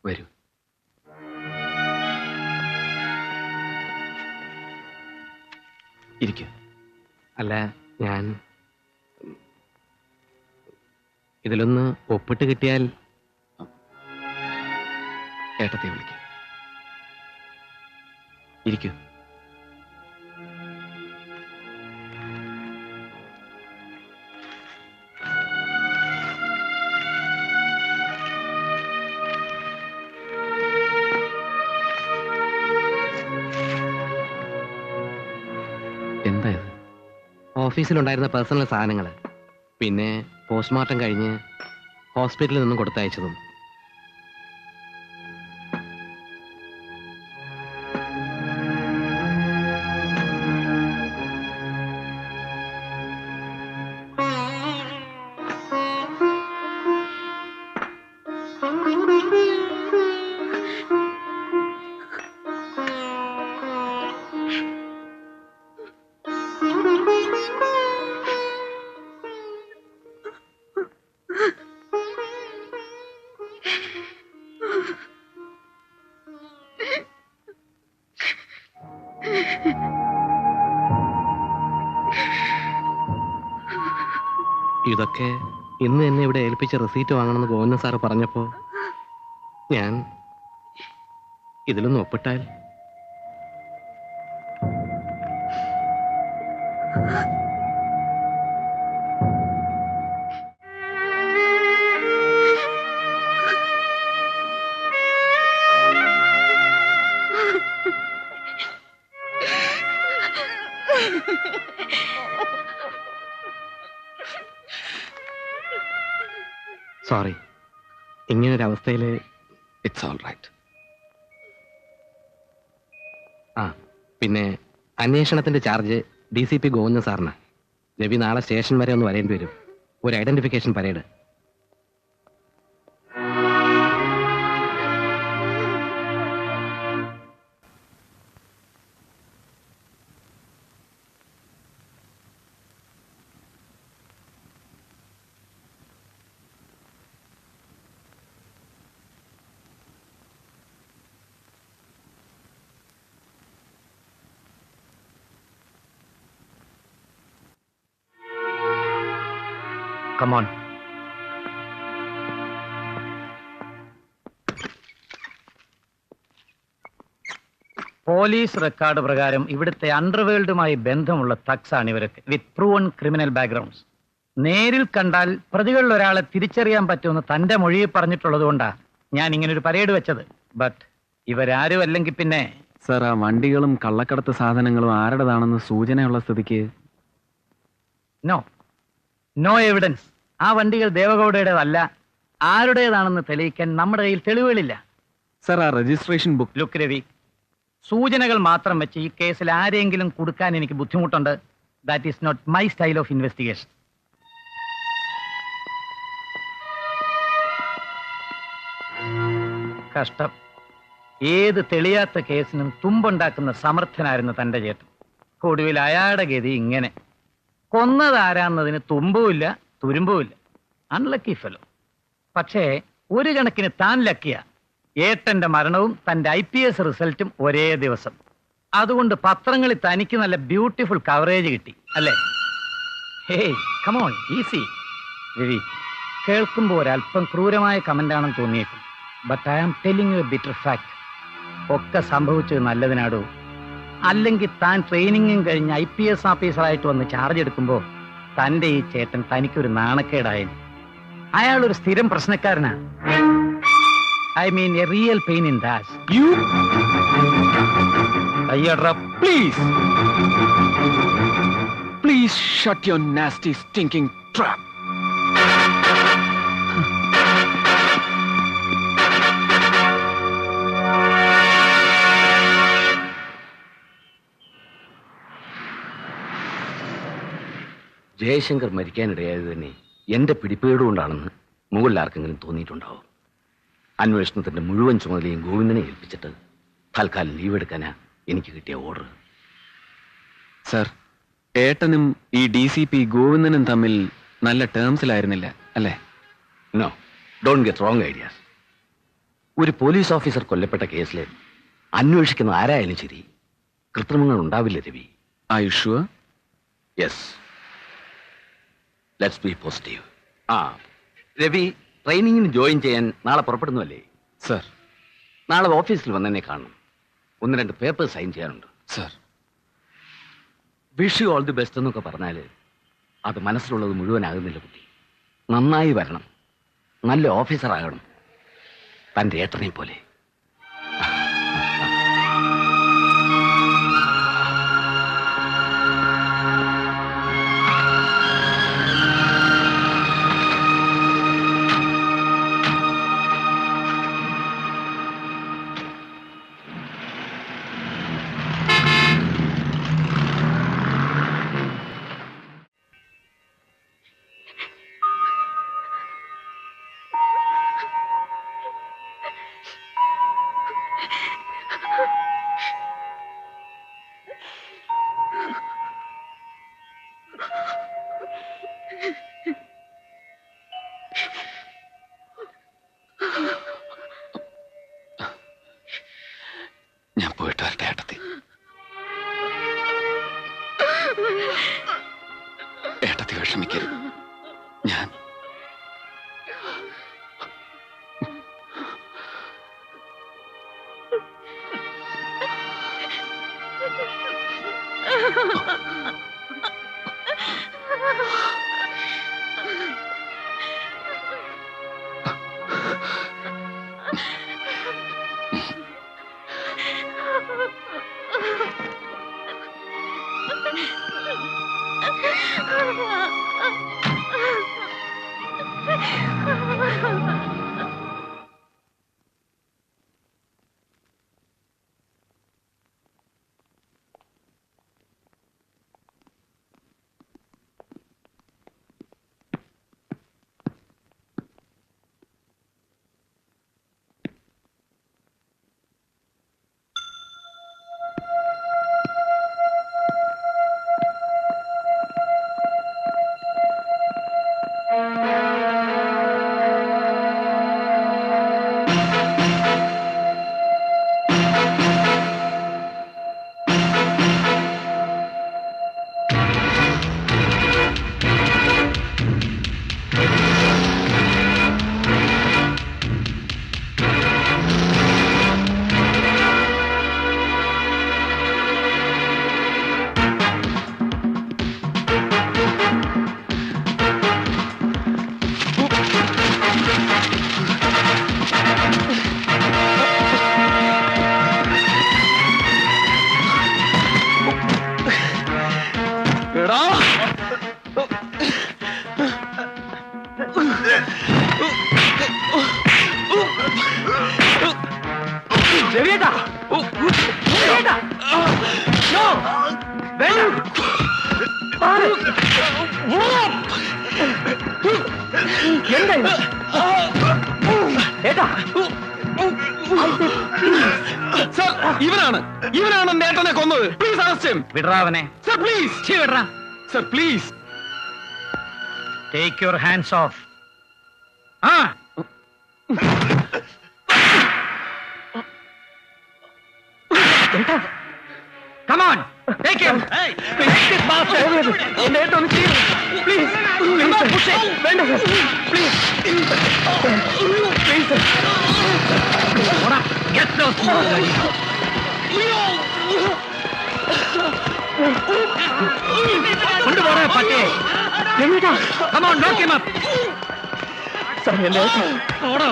വരൂ. ഇരിക്കൂ. അല്ല, ഞാൻ ഇതിലൊന്ന് ഒപ്പിട്ട് കിട്ടിയാൽ ഏട്ടത്തെ വിളിക്കാം. ഇരിക്കൂ. എന്താ ഇത്? ഓഫീസിലുണ്ടായിരുന്ന പേഴ്സണൽ സാധനങ്ങൾ, പിന്നെ പോസ്റ്റ്മോർട്ടം കഴിഞ്ഞ് ഹോസ്പിറ്റലിൽ നിന്നും കൊടുത്തയച്ചതും. ഇതൊക്കെ ഇന്ന് എന്നെ ഇവിടെ ഏൽപ്പിച്ച റെസീറ്റ് വാങ്ങണമെന്ന് ഗോവിന്ദൻ സാറ് പറഞ്ഞപ്പോ ഞാൻ ഇതിലൊന്ന് ഒപ്പിട്ടാൽ. സോറി, ഇങ്ങനൊരവസ്ഥയിൽ ഇറ്റ്സ് ഓൾ റൈറ്റ്. ആ പിന്നെ അന്വേഷണത്തിന്റെ ചാർജ് DCP ഗോവിന്ദൻ സാറിന്. രവി നാളെ സ്റ്റേഷൻ വരെ ഒന്ന് വരേണ്ടി വരും, ഒരു identification parade. Come on. Police record പ്രകാരം ഇവിടുത്തെ അണ്ടർവേൾഡുമായി ബന്ധമുള്ള തഗ്സ് ആണ് ഇവരൊക്കെ, വിത്ത് പ്രൂവൺ ക്രിമിനൽ ബാക്ക്ഗ്രൗണ്ട്സ്. നേരിൽ കണ്ടാൽ പ്രതികളിൽ ഒരാളെ തിരിച്ചറിയാൻ പറ്റുമെന്ന് തന്റെ മൊഴിയിൽ പറഞ്ഞിട്ടുള്ളത് കൊണ്ടാണ് ഞാൻ ഇങ്ങനെ ഒരു പരേഡ് വെച്ചത്. ബട്ട് ഇവരാരും അല്ലെങ്കിൽ പിന്നെ. സർ, ആ വണ്ടികളും കള്ളക്കടത്ത് സാധനങ്ങളും ആരുടേതാണെന്ന് സൂചനയുള്ള സ്ഥിതിക്ക് നോ എവിഡൻസ്. ആ വണ്ടികൾ ദേവഗൌഡയുടേതല്ല. ആരുടേതാണെന്ന് തെളിയിക്കാൻ നമ്മുടെ കയ്യിൽ തെളിവുകളില്ല. സർ, ആ രജിസ്ട്രേഷൻ ബുക്ക്. ലുക്ക് രവി, സൂചനകൾ മാത്രം വെച്ച് ഈ കേസിൽ ആരെങ്കിലും കൊടുക്കാൻ എനിക്ക് ബുദ്ധിമുട്ടുണ്ട്. That is not my style of investigation. കഷ്ടം. ഏത് തെളിയാത്ത കേസിനും തുമ്പുണ്ടാക്കുന്ന സമർത്ഥനായിരുന്നു തന്റെ ചേട്ടൻ. ഒടുവിൽ അയാളുടെ ഗതി ഇങ്ങനെ. കൊന്നതാരാന്നതിന് തുമ്പുമില്ല തുരുമ്പുമില്ല. Unlucky fellow. പക്ഷേ ഒരു കണക്കിന് താൻ ലക്കിയ. ഏട്ടന്റെ മരണവും തന്റെ IPS റിസൾട്ടും ഒരേ ദിവസം. അതുകൊണ്ട് പത്രങ്ങളിൽ തനിക്ക് നല്ല ബ്യൂട്ടിഫുൾ കവറേജ് കിട്ടി അല്ലേ? Hey come on, easy. രവി, കേൾക്കുമ്പോൾ ഒരല്പം ക്രൂരമായ കമന്റാണെന്ന് തോന്നിയേക്കും. But I am telling you a bitter fact. ഒക്കെ സംഭവിച്ചത് നല്ലതിനാടോ. അല്ലെങ്കിൽ താൻ ട്രെയിനിങ്ങും കഴിഞ്ഞ് IPS ഓഫീസറായിട്ട് വന്ന് ചാർജ് എടുക്കുമ്പോൾ തന്റെ ഈ ചേട്ടൻ തനിക്കൊരു നാണക്കേടായാലും. അയാളൊരു സ്ഥിരം പ്രശ്നക്കാരനാണ്. I mean a real pain in the ass. You please shut your nasty stinking trap. Jayashankar മരിക്കാനിടയായത് തന്നെ എന്റെ പിടിപ്പേടുകൊണ്ടാണെന്ന് മുകളിൽ ആർക്കെങ്കിലും തോന്നിയിട്ടുണ്ടാവും. അന്വേഷണത്തിന്റെ മുഴുവൻ ചുമതലയും ഗോവിന്ദനെ ഏൽപ്പിച്ചിട്ട് തൽക്കാലം ലീവ് എടുക്കാനാ എനിക്ക് കിട്ടിയ ഓർഡർ. സർ, ഏട്ടനും ഈ DCP ഗോവിന്ദനും തമ്മിൽ നല്ല ടേംസിലായിരുന്നില്ല അല്ലേ? No, don't get wrong ideas. ഒരു പോലീസ് ഓഫീസർ കൊല്ലപ്പെട്ട കേസിൽ അന്വേഷിക്കുന്ന ആരായാലും ശരി കൃത്രിമങ്ങൾ ഉണ്ടാവില്ല Ravi. Are you sure? Yes, let's be positive. ആ രവി, ട്രെയിനിങ്ങിന് ജോയിൻ ചെയ്യാൻ നാളെ പുറപ്പെടുന്നുവല്ലേ? Sir. നാളെ ഓഫീസിൽ വന്നെന്നെ കാണണം. 1-2 പേപ്പർ സൈൻ ചെയ്യാനുണ്ട്. Sir. Wish you all the best എന്നൊക്കെ പറഞ്ഞാൽ അത് മനസ്സിലുള്ളത് മുഴുവനാകുന്നില്ല കുട്ടി. നന്നായി വരണം, നല്ല ഓഫീസറാകണം, തൻ്റെ ഏട്ടനെ പോലെ. ഞാൻ പോയിട്ട് വരട്ടെ ഏട്ടത്തി. ഏട്ടത്തി വിഷമിക്കരുത്. ഞാൻ ഇവനാണ് നേട്ടനെ കൊന്നത്. Please arrest him. വിടറാവനെ. Sir please. വിടറാ. Sir please. Take your hands off. ആ Come on, take him. Hey, take this bastard. എന്നെ ഒന്ന് ചെയ്യൂ. Please. Please. Push it. വേണ്ട. Please. Please. Ora, get those. കൊണ്ടുപോടാ പട്ടേ. എങ്ങോട്ടാ? Come on, knock him up. Sir, എന്നെ ഓടാ.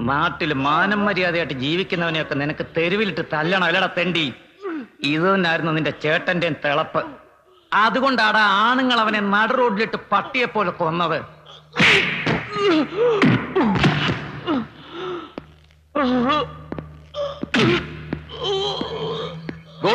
നാട്ടിൽ മാനം മര്യാദയായിട്ട് ജീവിക്കുന്നവനെയൊക്കെ നിനക്ക് തെരുവിലിട്ട് തല്ലണം അല്ലടാ തെണ്ടി. ഇത് തന്നെയായിരുന്നു നിന്റെ ചേട്ടന്റെയും തിളപ്പ്. അതുകൊണ്ടാടാ ആണുങ്ങൾ അവനെ നടു റോഡിലിട്ട് പട്ടിയെ പോലെ കൊന്നത്.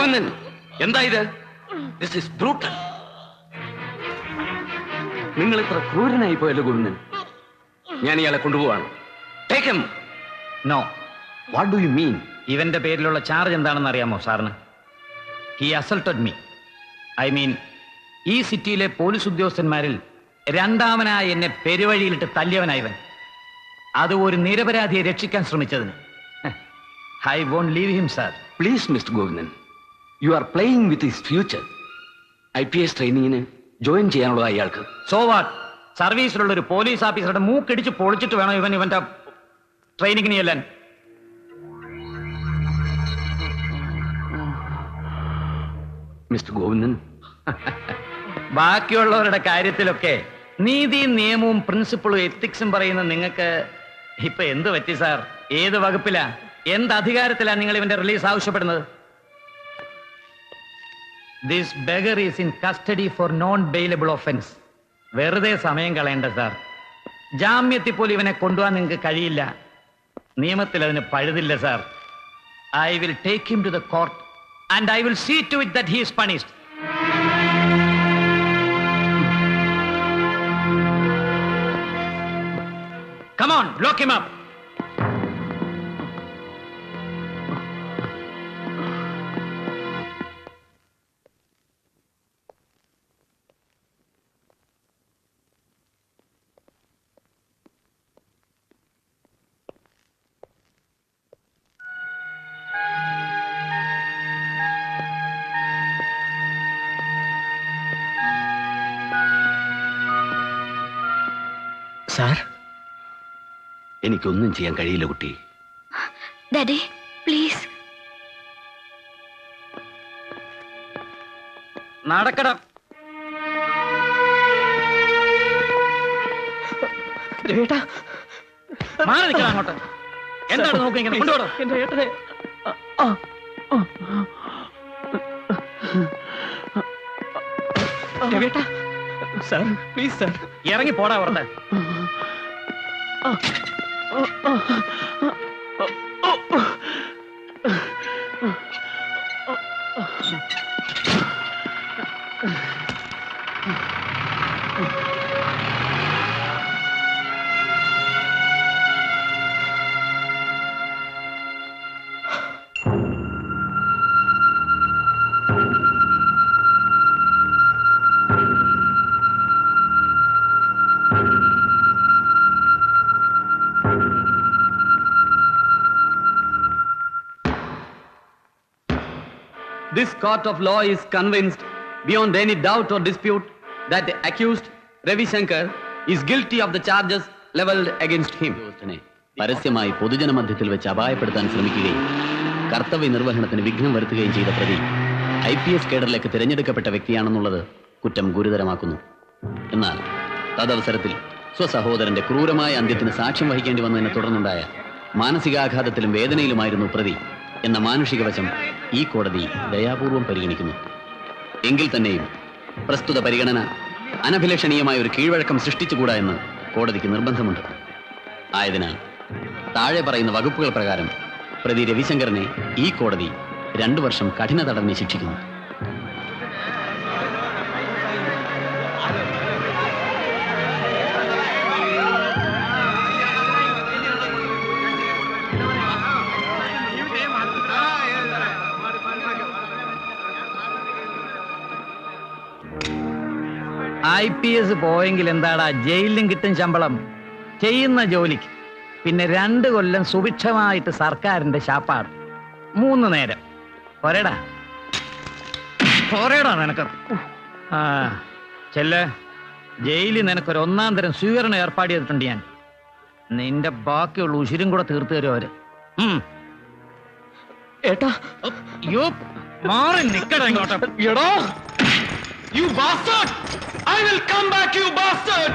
ഗോവിന്ദൻ, എന്താ ഇത്? This is brutal. നിങ്ങൾ ഇത്ര ക്രൂരനായി പോയല്ലോ ഗോവിന്ദൻ. ഞാൻ ഇയാളെ കൊണ്ടുപോവാണ്. Take him. No. What do you mean? ഇവന്റെ പേരിലുള്ള ചാർജ് എന്താണെന്ന് അറിയാമോ സാറിന്? He assaulted me. I mean, ഈ സിറ്റിയിലെ പോലീസ് ഉദ്യോഗസ്ഥന്മാരിൽ രണ്ടാമനായി എന്നെ പെരുവഴിയിലിട്ട് തല്ലിയവനായവൻ. അത് ഒരു നിരപരാധിയെ രക്ഷിക്കാൻ ശ്രമിച്ചതിന്. I won't leave him sir. Please mister Govindan, you are playing with his future. IPS ട്രെയിനിങ്ങിന് ജോയിൻ ചെയ്യാനുള്ള അയാൾക്ക്. So what? സർവീസിലുള്ള ഒരു പോലീസ് ഓഫീസറുടെ മൂക്കിടിച്ച് പൊളിച്ചിട്ട് വേണം ഇവന്റെ ട്രെയിനിങ്ങിന് ചെല്ലാൻ. മിസ്റ്റർ ഗോവിന്ദൻ, ബാക്കിയുള്ളവരുടെ കാര്യത്തിലൊക്കെ നീതിയും നിയമവും പ്രിൻസിപ്പിളും എത്തിക്സും പറയുന്ന നിങ്ങൾക്ക് ഇപ്പൊ എന്ത് പറ്റി സാർ? ഏത് വകുപ്പിലാ, എന്ത് അധികാരത്തിലാ നിങ്ങൾ ഇവന്റെ റിലീസ് ആവശ്യപ്പെടുന്നത്? This beggar is in custody four non bailable offence. വെറുതെ സമയം കളയണ്ട സാർ. ജാമ്യത്തിൽ പോലും ഇവനെ കൊണ്ടുപോകാൻ നിങ്ങൾക്ക് കഴിയില്ല. നിയമത്തിൽ അതിന് പഴുതില്ല sir. I will take him to the court and I will see to it that he is punished. Come on, lock him up. Sir, എനിക്കൊന്നും ചെയ്യാൻ കഴിയില്ല കുട്ടി. Daddy please. നടക്കണം. മാറി നിൽക്കണം അങ്ങോട്ട്. എന്താണ് നോക്കി ഇങ്ങനെ കൊണ്ടുപോകണം? എന്റെ ഏട്ടനെ സാർ, പ്ലീസ് സാർ. ഇറങ്ങി പോടാ പുറത്ത്. This court of law is convinced beyond any doubt or dispute that the accused Ravi Shankar is guilty of the charges leveled against him. പരസ്യമായി പൊതുജനമധ്യത്തിൽ വെച്ച് അപായപ്പെടുത്താൻ ശ്രമിക്കുകയും കർത്തവ്യ നിർവഹണത്തിന് വിഘ്നം വരുത്തുകയും ചെയ്ത പ്രതി IPS കേഡറിലേക്ക് തിരഞ്ഞെടുക്കപ്പെട്ട വ്യക്തിയാണെന്നുള്ളത് കുറ്റം ഗുരുതരമാക്കുന്നു. എന്നാൽ തദവസരത്തിൽ സ്വസഹോദരന്റെ ക്രൂരമായ അന്ത്യത്തിന് സാക്ഷ്യം വഹിക്കേണ്ടി വന്നതിനെ തുടർന്നുണ്ടായ മാനസികാഘാതത്തിലും വേദനയിലുമായിരുന്നു പ്രതി എന്ന മാനുഷിക വശം ഈ കോടതി ദയാപൂർവം പരിഗണിക്കുന്നു. എങ്കിൽ തന്നെയും പ്രസ്തുത പരിഗണന അനഭിലഷണീയമായ ഒരു കീഴ്വഴക്കം സൃഷ്ടിച്ചുകൂടാ എന്ന് കോടതിക്ക് നിർബന്ധമുണ്ട്. ആയതിനാൽ താഴെ പറയുന്ന വകുപ്പുകൾ പ്രകാരം പ്രതി രവിശങ്കറിനെ ഈ കോടതി 2 വർഷം കഠിന തടവിന് ശിക്ഷിക്കുന്നു. IPS പോയെങ്കിൽ എന്താടാ, ജയിലിലും കിട്ടും ശമ്പളം. ചെയ്യുന്ന ജോലിക്ക് പിന്നെ 2 കൊല്ലം സുഭിക്ഷമായിട്ട് സർക്കാരിന്റെ ശാപ്പാട്. 3 നേരം പോരേടാ നിനക്ക്. ആ ചെല്ല്, ജയിലിൽ നിനക്കൊരു 1-ാം തരം സ്വീകരണം ഏർപ്പാട് ചെയ്തിട്ടുണ്ട് ഞാൻ. നിന്റെ ബാക്കിയുള്ള ഉശിരും കൂടെ തീർത്തു തരും അവര്. ഏട്ടാ, മാറി നിക്കടാ ഇങ്ങോട്ട്. എടോ, you bastard! I will come back, you bastard!